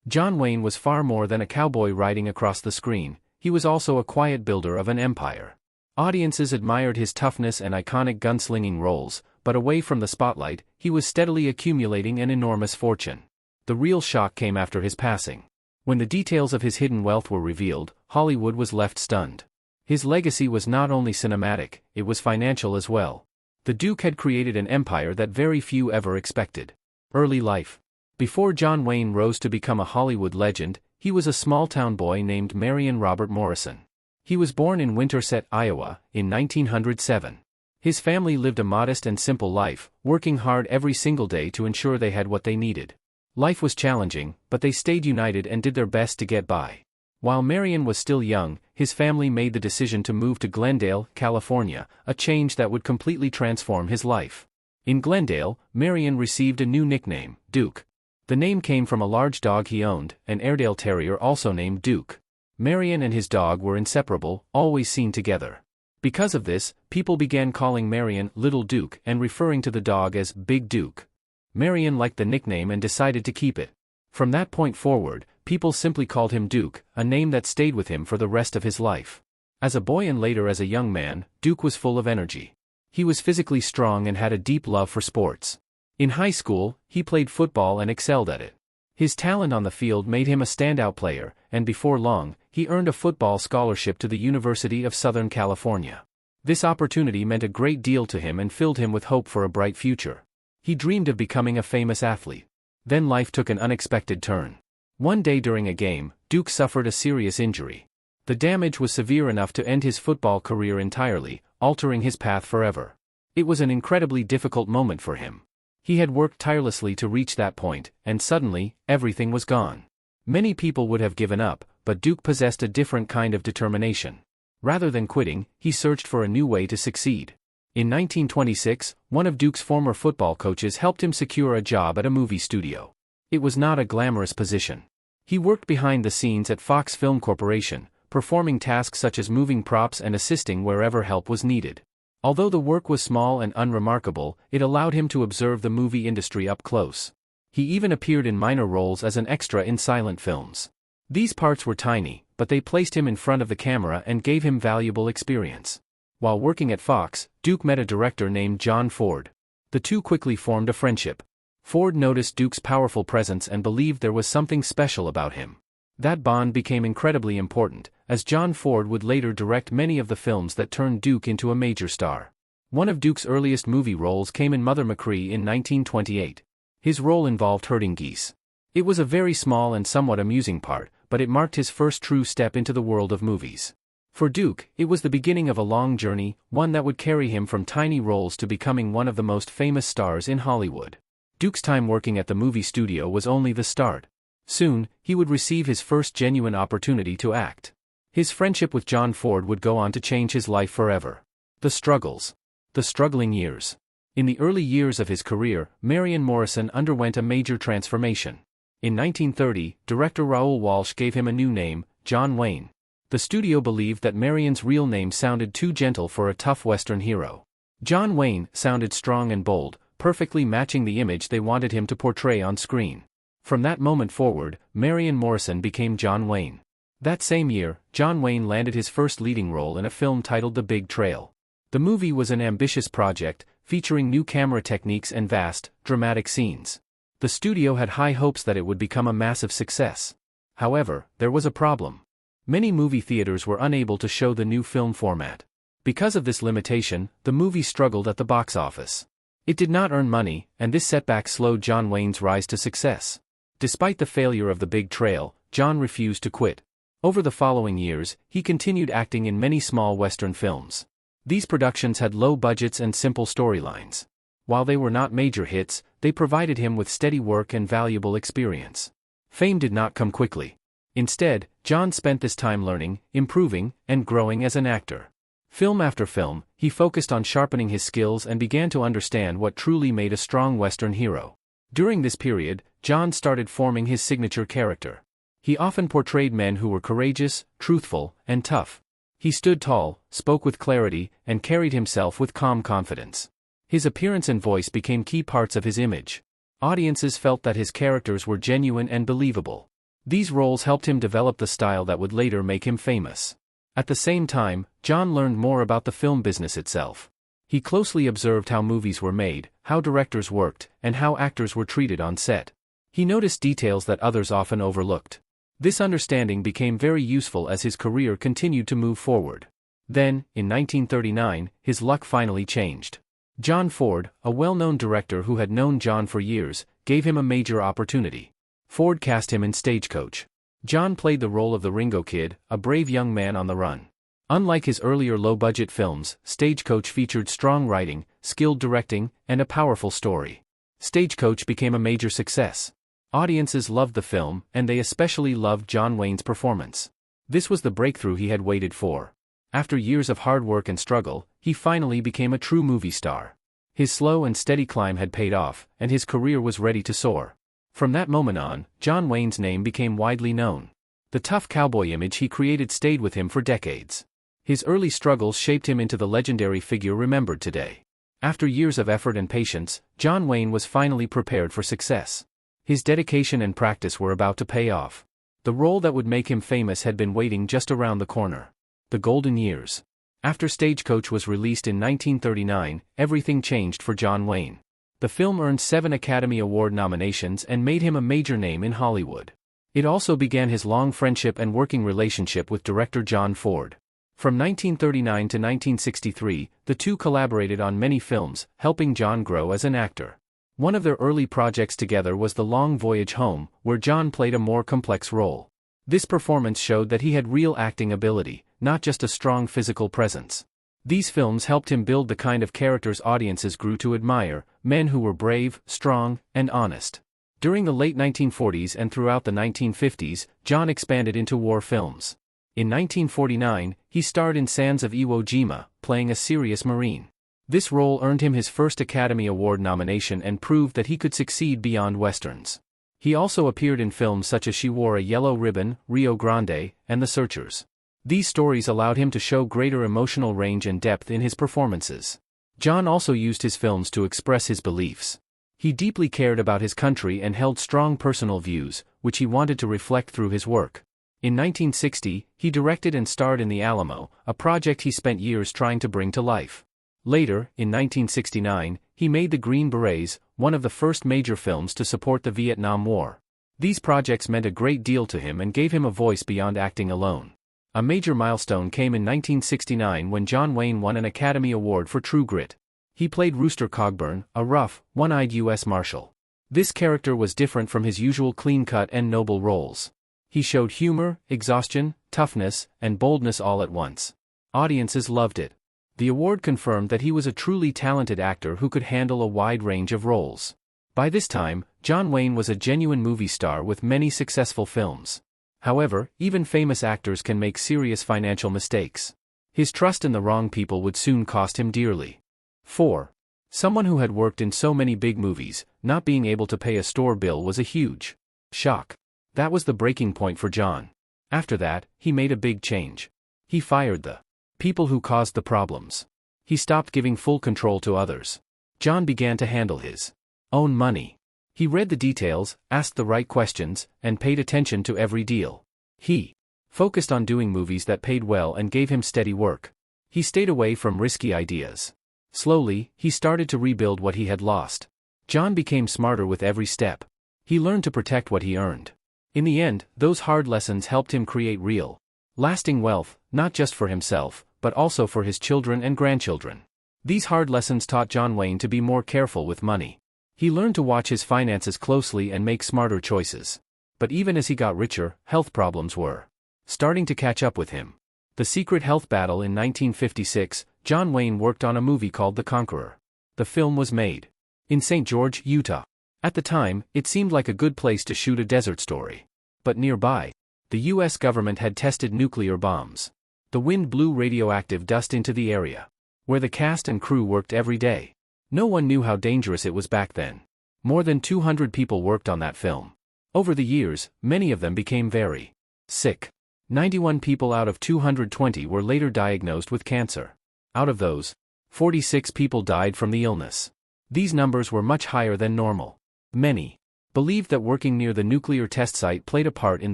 John Wayne was far more than a cowboy riding across the screen, he was also a quiet builder of an empire. Audiences admired his toughness and iconic gunslinging roles, but away from the spotlight, he was steadily accumulating an enormous fortune. The real shock came after his passing. When the details of his hidden wealth were revealed, Hollywood was left stunned. His legacy was not only cinematic, it was financial as well. The Duke had created an empire that very few ever expected. Early life. Before John Wayne rose to become a Hollywood legend, he was a small-town boy named Marion Robert Morrison. He was born in Winterset, Iowa, in 1907. His family lived a modest and simple life, working hard every single day to ensure they had what they needed. Life was challenging, but they stayed united and did their best to get by. While Marion was still young, his family made the decision to move to Glendale, California, a change that would completely transform his life. In Glendale, Marion received a new nickname, Duke. The name came from a large dog he owned, an Airedale Terrier also named Duke. Marion and his dog were inseparable, always seen together. Because of this, people began calling Marion Little Duke and referring to the dog as Big Duke. Marion liked the nickname and decided to keep it. From that point forward, people simply called him Duke, a name that stayed with him for the rest of his life. As a boy and later as a young man, Duke was full of energy. He was physically strong and had a deep love for sports. In high school, he played football and excelled at it. His talent on the field made him a standout player, and before long, he earned a football scholarship to the University of Southern California. This opportunity meant a great deal to him and filled him with hope for a bright future. He dreamed of becoming a famous athlete. Then life took an unexpected turn. One day during a game, Duke suffered a serious injury. The damage was severe enough to end his football career entirely, altering his path forever. It was an incredibly difficult moment for him. He had worked tirelessly to reach that point, and suddenly, everything was gone. Many people would have given up, but Duke possessed a different kind of determination. Rather than quitting, he searched for a new way to succeed. In 1926, one of Duke's former football coaches helped him secure a job at a movie studio. It was not a glamorous position. He worked behind the scenes at Fox Film Corporation, performing tasks such as moving props and assisting wherever help was needed. Although the work was small and unremarkable, it allowed him to observe the movie industry up close. He even appeared in minor roles as an extra in silent films. These parts were tiny, but they placed him in front of the camera and gave him valuable experience. While working at Fox, Duke met a director named John Ford. The two quickly formed a friendship. Ford noticed Duke's powerful presence and believed there was something special about him. That bond became incredibly important, as John Ford would later direct many of the films that turned Duke into a major star. One of Duke's earliest movie roles came in Mother Machree in 1928. His role involved herding geese. It was a very small and somewhat amusing part, but it marked his first true step into the world of movies. For Duke, it was the beginning of a long journey, one that would carry him from tiny roles to becoming one of the most famous stars in Hollywood. Duke's time working at the movie studio was only the start. Soon, he would receive his first genuine opportunity to act. His friendship with John Ford would go on to change his life forever. The struggles. The struggling years. In the early years of his career, Marion Morrison underwent a major transformation. In 1930, director Raoul Walsh gave him a new name, John Wayne. The studio believed that Marion's real name sounded too gentle for a tough Western hero. John Wayne sounded strong and bold, perfectly matching the image they wanted him to portray on screen. From that moment forward, Marion Morrison became John Wayne. That same year, John Wayne landed his first leading role in a film titled The Big Trail. The movie was an ambitious project, featuring new camera techniques and vast, dramatic scenes. The studio had high hopes that it would become a massive success. However, there was a problem. Many movie theaters were unable to show the new film format. Because of this limitation, the movie struggled at the box office. It did not earn money, and this setback slowed John Wayne's rise to success. Despite the failure of The Big Trail, John refused to quit. Over the following years, he continued acting in many small Western films. These productions had low budgets and simple storylines. While they were not major hits, they provided him with steady work and valuable experience. Fame did not come quickly. Instead, John spent this time learning, improving, and growing as an actor. Film after film, he focused on sharpening his skills and began to understand what truly made a strong Western hero. During this period, John started forming his signature character. He often portrayed men who were courageous, truthful, and tough. He stood tall, spoke with clarity, and carried himself with calm confidence. His appearance and voice became key parts of his image. Audiences felt that his characters were genuine and believable. These roles helped him develop the style that would later make him famous. At the same time, John learned more about the film business itself. He closely observed how movies were made, how directors worked, and how actors were treated on set. He noticed details that others often overlooked. This understanding became very useful as his career continued to move forward. Then, in 1939, his luck finally changed. John Ford, a well-known director who had known John for years, gave him a major opportunity. Ford cast him in Stagecoach. John played the role of the Ringo Kid, a brave young man on the run. Unlike his earlier low-budget films, Stagecoach featured strong writing, skilled directing, and a powerful story. Stagecoach became a major success. Audiences loved the film, and they especially loved John Wayne's performance. This was the breakthrough he had waited for. After years of hard work and struggle, he finally became a true movie star. His slow and steady climb had paid off, and his career was ready to soar. From that moment on, John Wayne's name became widely known. The tough cowboy image he created stayed with him for decades. His early struggles shaped him into the legendary figure remembered today. After years of effort and patience, John Wayne was finally prepared for success. His dedication and practice were about to pay off. The role that would make him famous had been waiting just around the corner. The golden years. After Stagecoach was released in 1939, everything changed for John Wayne. The film earned 7 Academy Award nominations and made him a major name in Hollywood. It also began his long friendship and working relationship with director John Ford. From 1939 to 1963, the two collaborated on many films, helping John grow as an actor. One of their early projects together was The Long Voyage Home, where John played a more complex role. This performance showed that he had real acting ability, not just a strong physical presence. These films helped him build the kind of characters audiences grew to admire, men who were brave, strong, and honest. During the late 1940s and throughout the 1950s, John expanded into war films. In 1949, he starred in Sands of Iwo Jima, playing a serious Marine. This role earned him his first Academy Award nomination and proved that he could succeed beyond westerns. He also appeared in films such as She Wore a Yellow Ribbon, Rio Grande, and The Searchers. These stories allowed him to show greater emotional range and depth in his performances. John also used his films to express his beliefs. He deeply cared about his country and held strong personal views, which he wanted to reflect through his work. In 1960, he directed and starred in The Alamo, a project he spent years trying to bring to life. Later, in 1969, he made The Green Berets, one of the first major films to support the Vietnam War. These projects meant a great deal to him and gave him a voice beyond acting alone. A major milestone came in 1969 when John Wayne won an Academy Award for True Grit. He played Rooster Cogburn, a rough, one-eyed U.S. Marshal. This character was different from his usual clean-cut and noble roles. He showed humor, exhaustion, toughness, and boldness all at once. Audiences loved it. The award confirmed that he was a truly talented actor who could handle a wide range of roles. By this time, John Wayne was a genuine movie star with many successful films. However, even famous actors can make serious financial mistakes. His trust in the wrong people would soon cost him dearly. 4. Someone who had worked in so many big movies, not being able to pay a store bill was a huge shock. That was the breaking point for John. After that, he made a big change. He fired the people who caused the problems. He stopped giving full control to others. John began to handle his own money. He read the details, asked the right questions, and paid attention to every deal. He focused on doing movies that paid well and gave him steady work. He stayed away from risky ideas. Slowly, he started to rebuild what he had lost. John became smarter with every step. He learned to protect what he earned. In the end, those hard lessons helped him create real, lasting wealth, not just for himself, but also for his children and grandchildren. These hard lessons taught John Wayne to be more careful with money. He learned to watch his finances closely and make smarter choices. But even as he got richer, health problems were starting to catch up with him. The secret health battle in 1956, John Wayne worked on a movie called The Conqueror. The film was made in St. George, Utah. At the time, it seemed like a good place to shoot a desert story. But nearby, the U.S. government had tested nuclear bombs. The wind blew radioactive dust into the area, where the cast and crew worked every day. No one knew how dangerous it was back then. More than 200 people worked on that film. Over the years, many of them became very sick. 91 people out of 220 were later diagnosed with cancer. Out of those, 46 people died from the illness. These numbers were much higher than normal. Many believed that working near the nuclear test site played a part in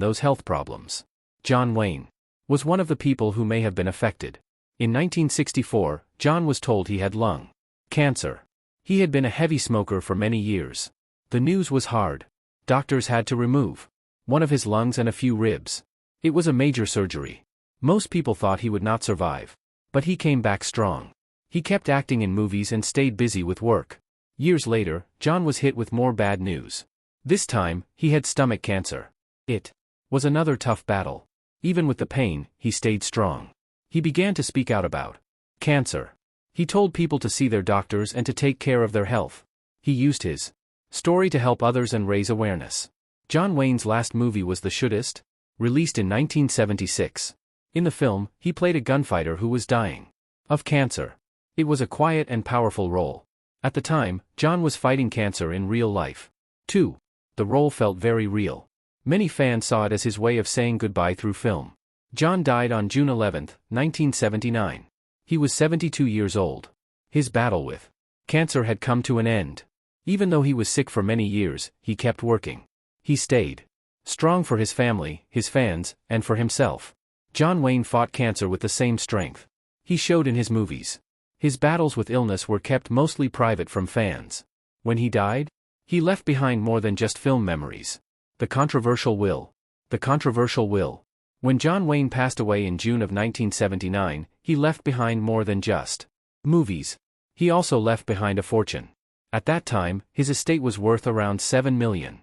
those health problems. John Wayne was one of the people who may have been affected. In 1964, John was told he had lung cancer. He had been a heavy smoker for many years. The news was hard. Doctors had to remove one of his lungs and a few ribs. It was a major surgery. Most people thought he would not survive. But he came back strong. He kept acting in movies and stayed busy with work. Years later, John was hit with more bad news. This time, he had stomach cancer. It was another tough battle. Even with the pain, he stayed strong. He began to speak out about cancer. He told people to see their doctors and to take care of their health. He used his story to help others and raise awareness. John Wayne's last movie was The Shootist, released in 1976. In the film, he played a gunfighter who was dying of cancer. It was a quiet and powerful role. At the time, John was fighting cancer in real life. 2. The role felt very real. Many fans saw it as his way of saying goodbye through film. John died on June 11, 1979. He was 72 years old. His battle with cancer had come to an end. Even though he was sick for many years, he kept working. He stayed strong for his family, his fans, and for himself. John Wayne fought cancer with the same strength he showed in his movies. His battles with illness were kept mostly private from fans. When he died, he left behind more than just film memories. The controversial will. The controversial will. When John Wayne passed away in June of 1979, he left behind more than just movies. He also left behind a fortune. At that time, his estate was worth around $7 million.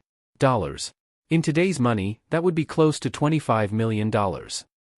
In today's money, that would be close to $25 million.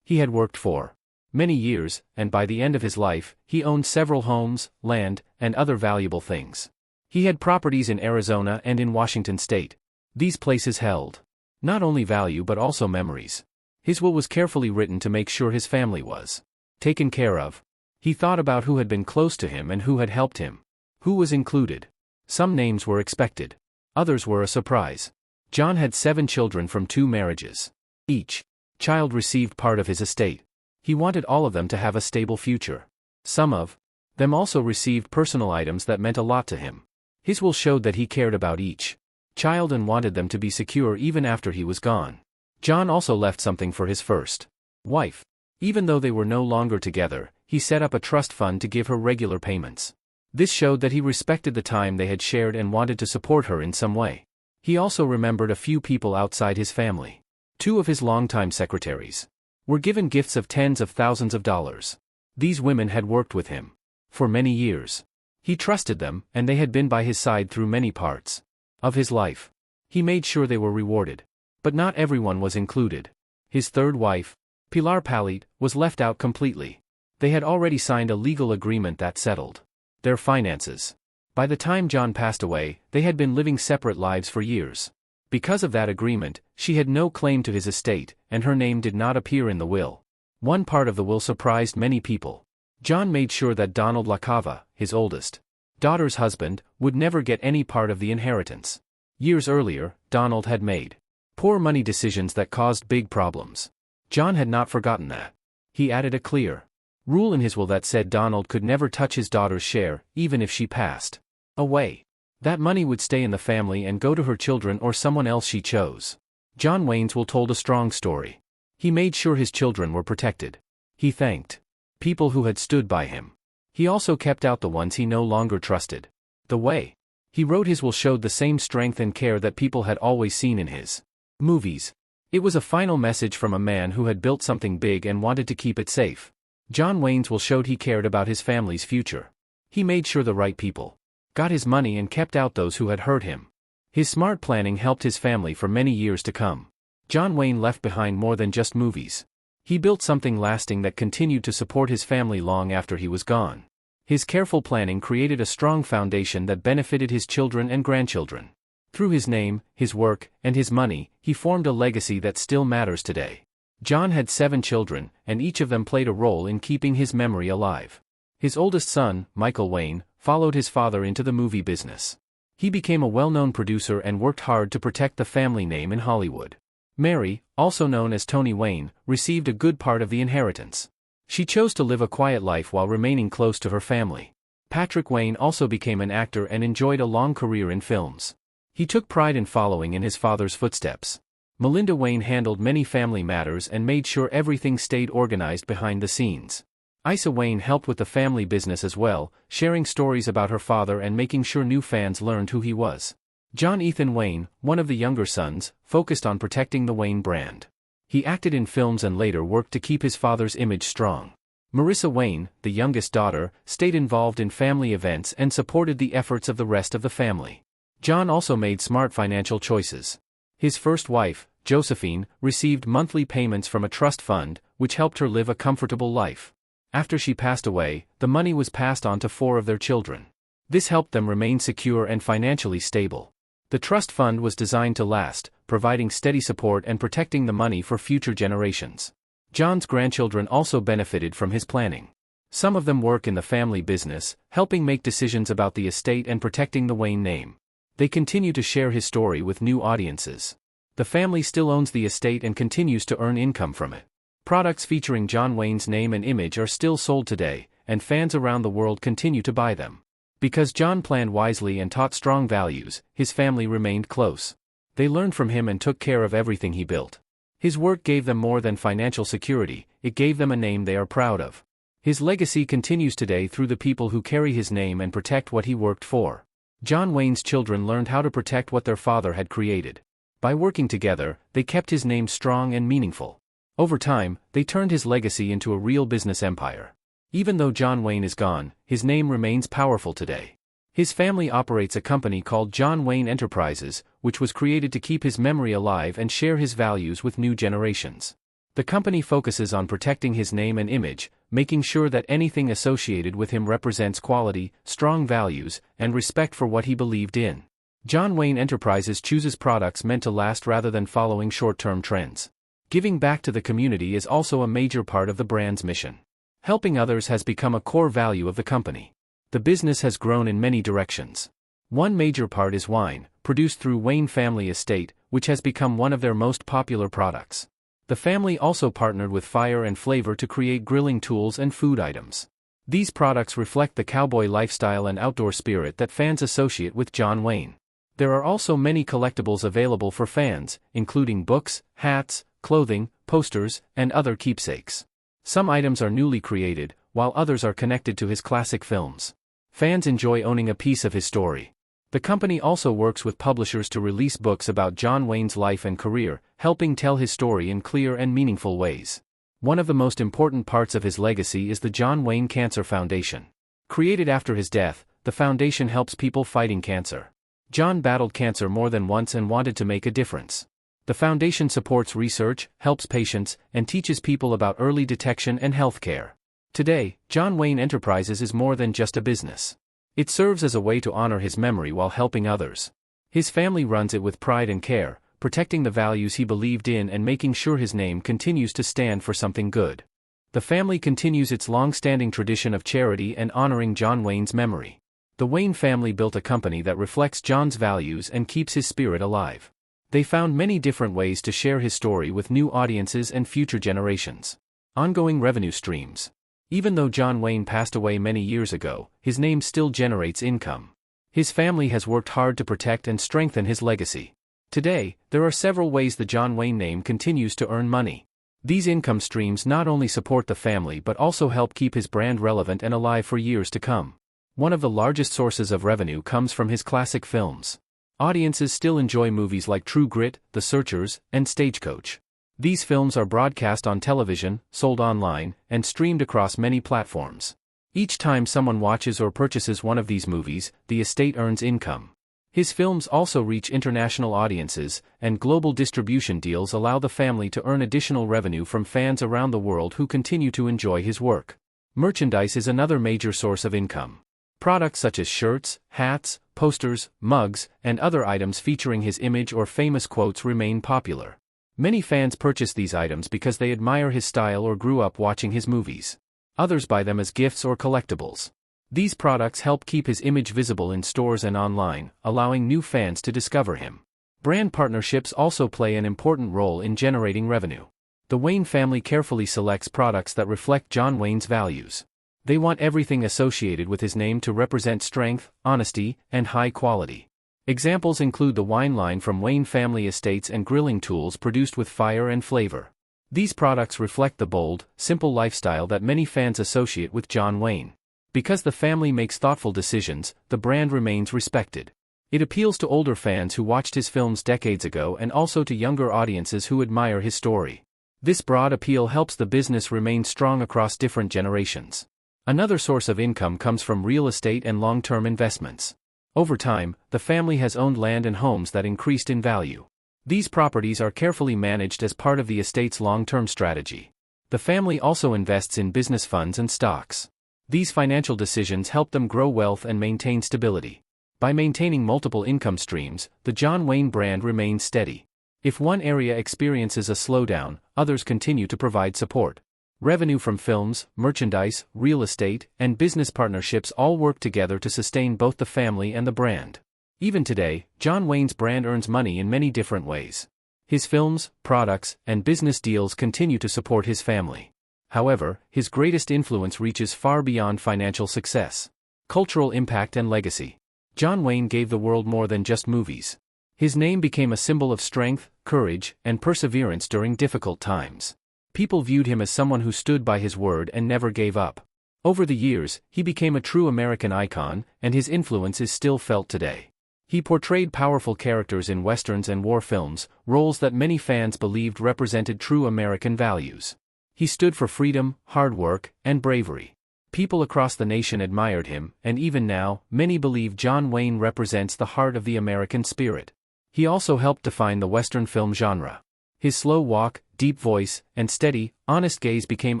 He had worked for many years, and by the end of his life, he owned several homes, land, and other valuable things. He had properties in Arizona and in Washington state. These places held not only value but also memories. His will was carefully written to make sure his family was taken care of. He thought about who had been close to him and who had helped him. Who was included? Some names were expected. Others were a surprise. John had 7 children from 2 marriages. Each child received part of his estate. He wanted all of them to have a stable future. Some of them also received personal items that meant a lot to him. His will showed that he cared about each child and wanted them to be secure even after he was gone. John also left something for his first wife. Even though they were no longer together, he set up a trust fund to give her regular payments. This showed that he respected the time they had shared and wanted to support her in some way. He also remembered a few people outside his family. 2 of his longtime secretaries were given gifts of tens of thousands of dollars. These women had worked with him for many years. He trusted them, and they had been by his side through many parts of his life. He made sure they were rewarded. But not everyone was included. His third wife, Pilar Palit, was left out completely. They had already signed a legal agreement that settled their finances. By the time John passed away, they had been living separate lives for years. Because of that agreement, she had no claim to his estate, and her name did not appear in the will. One part of the will surprised many people. John made sure that Donald LaCava, his oldest daughter's husband, would never get any part of the inheritance. Years earlier, Donald had made poor money decisions that caused big problems. John had not forgotten that. He added a clear rule in his will that said Donald could never touch his daughter's share, even if she passed away. That money would stay in the family and go to her children or someone else she chose. John Wayne's will told a strong story. He made sure his children were protected. He thanked people who had stood by him. He also kept out the ones he no longer trusted. The way he wrote his will showed the same strength and care that people had always seen in his movies. It was a final message from a man who had built something big and wanted to keep it safe. John Wayne's will showed he cared about his family's future. He made sure the right people got his money and kept out those who had hurt him. His smart planning helped his family for many years to come. John Wayne left behind more than just movies. He built something lasting that continued to support his family long after he was gone. His careful planning created a strong foundation that benefited his children and grandchildren. Through his name, his work, and his money, he formed a legacy that still matters today. John had 7 children, and each of them played a role in keeping his memory alive. His oldest son, Michael Wayne, followed his father into the movie business. He became a well-known producer and worked hard to protect the family name in Hollywood. Mary, also known as Toni Wayne, received a good part of the inheritance. She chose to live a quiet life while remaining close to her family. Patrick Wayne also became an actor and enjoyed a long career in films. He took pride in following in his father's footsteps. Melinda Wayne handled many family matters and made sure everything stayed organized behind the scenes. Isa Wayne helped with the family business as well, sharing stories about her father and making sure new fans learned who he was. John Ethan Wayne, one of the younger sons, focused on protecting the Wayne brand. He acted in films and later worked to keep his father's image strong. Marissa Wayne, the youngest daughter, stayed involved in family events and supported the efforts of the rest of the family. John also made smart financial choices. His first wife, Josephine, received monthly payments from a trust fund, which helped her live a comfortable life. After she passed away, the money was passed on to 4 of their children. This helped them remain secure and financially stable. The trust fund was designed to last, providing steady support and protecting the money for future generations. John's grandchildren also benefited from his planning. Some of them work in the family business, helping make decisions about the estate and protecting the Wayne name. They continue to share his story with new audiences. The family still owns the estate and continues to earn income from it. Products featuring John Wayne's name and image are still sold today, and fans around the world continue to buy them. Because John planned wisely and taught strong values, his family remained close. They learned from him and took care of everything he built. His work gave them more than financial security, it gave them a name they are proud of. His legacy continues today through the people who carry his name and protect what he worked for. John Wayne's children learned how to protect what their father had created. By working together, they kept his name strong and meaningful. Over time, they turned his legacy into a real business empire. Even though John Wayne is gone, his name remains powerful today. His family operates a company called John Wayne Enterprises, which was created to keep his memory alive and share his values with new generations. The company focuses on protecting his name and image, making sure that anything associated with him represents quality, strong values, and respect for what he believed in. John Wayne Enterprises chooses products meant to last rather than following short-term trends. Giving back to the community is also a major part of the brand's mission. Helping others has become a core value of the company. The business has grown in many directions. One major part is wine, produced through Wayne Family Estate, which has become one of their most popular products. The family also partnered with Fire and Flavor to create grilling tools and food items. These products reflect the cowboy lifestyle and outdoor spirit that fans associate with John Wayne. There are also many collectibles available for fans, including books, hats, clothing, posters, and other keepsakes. Some items are newly created, while others are connected to his classic films. Fans enjoy owning a piece of his story. The company also works with publishers to release books about John Wayne's life and career, helping tell his story in clear and meaningful ways. One of the most important parts of his legacy is the John Wayne Cancer Foundation. Created after his death, the foundation helps people fighting cancer. John battled cancer more than once and wanted to make a difference. The foundation supports research, helps patients, and teaches people about early detection and health care. Today, John Wayne Enterprises is more than just a business. It serves as a way to honor his memory while helping others. His family runs it with pride and care, protecting the values he believed in and making sure his name continues to stand for something good. The family continues its long-standing tradition of charity and honoring John Wayne's memory. The Wayne family built a company that reflects John's values and keeps his spirit alive. They found many different ways to share his story with new audiences and future generations. Ongoing revenue streams. Even though John Wayne passed away many years ago, his name still generates income. His family has worked hard to protect and strengthen his legacy. Today, there are several ways the John Wayne name continues to earn money. These income streams not only support the family but also help keep his brand relevant and alive for years to come. One of the largest sources of revenue comes from his classic films. Audiences still enjoy movies like True Grit, The Searchers, and Stagecoach. These films are broadcast on television, sold online, and streamed across many platforms. Each time someone watches or purchases one of these movies, the estate earns income. His films also reach international audiences, and global distribution deals allow the family to earn additional revenue from fans around the world who continue to enjoy his work. Merchandise is another major source of income. Products such as shirts, hats, posters, mugs, and other items featuring his image or famous quotes remain popular. Many fans purchase these items because they admire his style or grew up watching his movies. Others buy them as gifts or collectibles. These products help keep his image visible in stores and online, allowing new fans to discover him. Brand partnerships also play an important role in generating revenue. The Wayne family carefully selects products that reflect John Wayne's values. They want everything associated with his name to represent strength, honesty, and high quality. Examples include the wine line from Wayne family estates and grilling tools produced with fire and flavor. These products reflect the bold, simple lifestyle that many fans associate with John Wayne. Because the family makes thoughtful decisions, the brand remains respected. It appeals to older fans who watched his films decades ago and also to younger audiences who admire his story. This broad appeal helps the business remain strong across different generations. Another source of income comes from real estate and long-term investments. Over time, the family has owned land and homes that increased in value. These properties are carefully managed as part of the estate's long-term strategy. The family also invests in business funds and stocks. These financial decisions help them grow wealth and maintain stability. By maintaining multiple income streams, the John Wayne brand remains steady. If one area experiences a slowdown, others continue to provide support. Revenue from films, merchandise, real estate, and business partnerships all work together to sustain both the family and the brand. Even today, John Wayne's brand earns money in many different ways. His films, products, and business deals continue to support his family. However, his greatest influence reaches far beyond financial success. Cultural impact and legacy. John Wayne gave the world more than just movies. His name became a symbol of strength, courage, and perseverance during difficult times. People viewed him as someone who stood by his word and never gave up. Over the years, he became a true American icon, and his influence is still felt today. He portrayed powerful characters in westerns and war films, roles that many fans believed represented true American values. He stood for freedom, hard work, and bravery. People across the nation admired him, and even now, many believe John Wayne represents the heart of the American spirit. He also helped define the Western film genre. His slow walk, deep voice, and steady, honest gaze became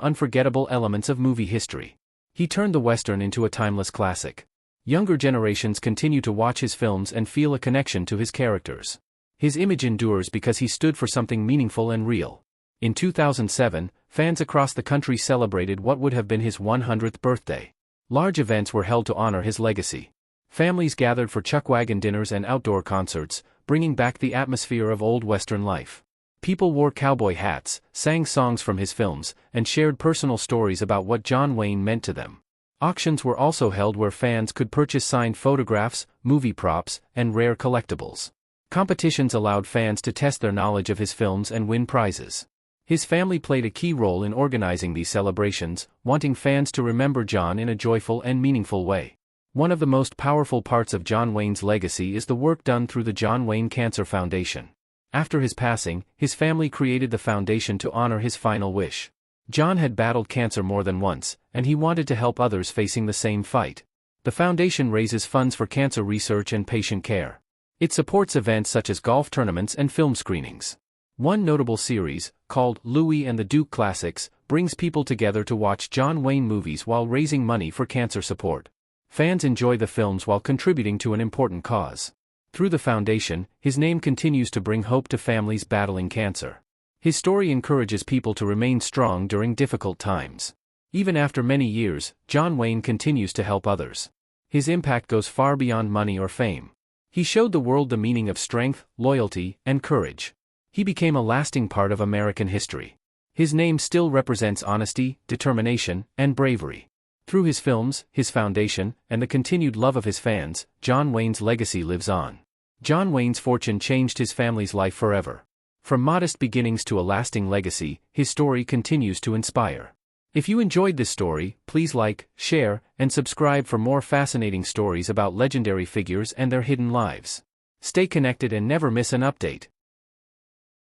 unforgettable elements of movie history. He turned the Western into a timeless classic. Younger generations continue to watch his films and feel a connection to his characters. His image endures because he stood for something meaningful and real. In 2007, fans across the country celebrated what would have been his 100th birthday. Large events were held to honor his legacy. Families gathered for chuckwagon dinners and outdoor concerts, bringing back the atmosphere of old Western life. People wore cowboy hats, sang songs from his films, and shared personal stories about what John Wayne meant to them. Auctions were also held where fans could purchase signed photographs, movie props, and rare collectibles. Competitions allowed fans to test their knowledge of his films and win prizes. His family played a key role in organizing these celebrations, wanting fans to remember John in a joyful and meaningful way. One of the most powerful parts of John Wayne's legacy is the work done through the John Wayne Cancer Foundation. After his passing, his family created the foundation to honor his final wish. John had battled cancer more than once, and he wanted to help others facing the same fight. The foundation raises funds for cancer research and patient care. It supports events such as golf tournaments and film screenings. One notable series, called Louie and the Duke Classics, brings people together to watch John Wayne movies while raising money for cancer support. Fans enjoy the films while contributing to an important cause. Through the foundation, his name continues to bring hope to families battling cancer. His story encourages people to remain strong during difficult times. Even after many years, John Wayne continues to help others. His impact goes far beyond money or fame. He showed the world the meaning of strength, loyalty, and courage. He became a lasting part of American history. His name still represents honesty, determination, and bravery. Through his films, his foundation, and the continued love of his fans, John Wayne's legacy lives on. John Wayne's fortune changed his family's life forever. From modest beginnings to a lasting legacy, his story continues to inspire. If you enjoyed this story, please like, share, and subscribe for more fascinating stories about legendary figures and their hidden lives. Stay connected and never miss an update.